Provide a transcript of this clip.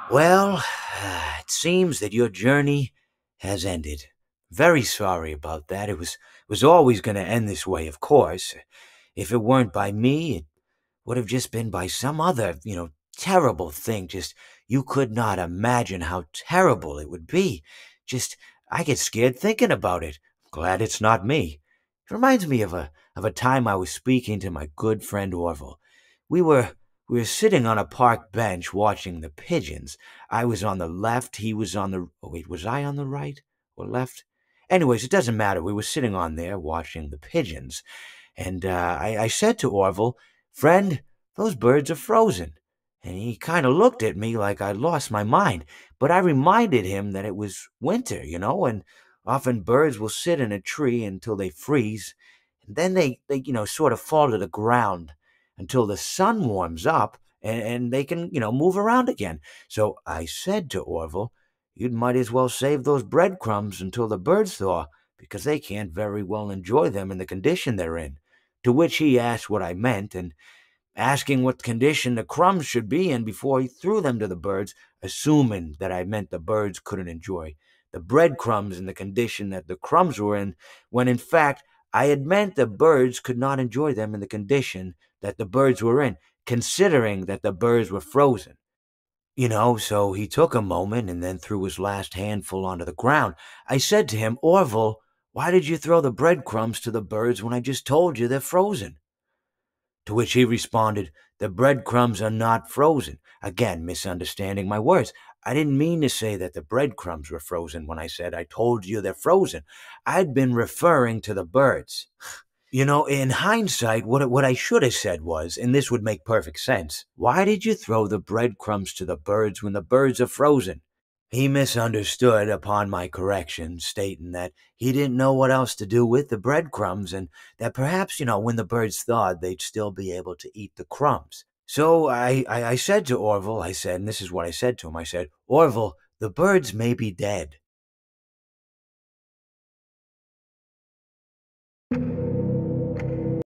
Well, it seems that your journey has ended. Very sorry about that. It was always going to end this way, of course. If it weren't by me, it would have just been by some other, terrible thing. Just you could not imagine how terrible it would be. Just I get scared thinking about it. Glad it's not me. It reminds me of a time I was speaking to my good friend Orville. We were we were sitting on a park bench watching the pigeons. I was on the left, he was on the oh wait, was I on the right or left? Anyways, it doesn't matter. We were sitting on there watching the pigeons. And I said to Orville, "Friend, those birds are frozen." And he kind of looked at me like I lost my mind. But I reminded him that it was winter, and often birds will sit in a tree until they freeze. And then they sort of fall to the ground until the sun warms up and they can, move around again. So I said to Orville, "You might as well save those breadcrumbs until the birds thaw, because they can't very well enjoy them in the condition they're in." To which he asked what I meant, and asking what condition the crumbs should be in before he threw them to the birds, assuming that I meant the birds couldn't enjoy the breadcrumbs in the condition that the crumbs were in, when in fact I had meant the birds could not enjoy them in the condition that the birds were in, considering that the birds were frozen. So he took a moment and then threw his last handful onto the ground. I said to him, "Orville, why did you throw the breadcrumbs to the birds when I just told you they're frozen?" To which he responded, "The breadcrumbs are not frozen." Again, misunderstanding my words. I didn't mean to say that the breadcrumbs were frozen when I said I told you they're frozen. I'd been referring to the birds. In hindsight, what I should have said was, and this would make perfect sense, "Why did you throw the breadcrumbs to the birds when the birds are frozen?" He misunderstood upon my correction, stating that he didn't know what else to do with the breadcrumbs, and that perhaps, when the birds thawed, they'd still be able to eat the crumbs. So I said to Orville, and this is what I said to him, I said, "Orville, the birds may be dead,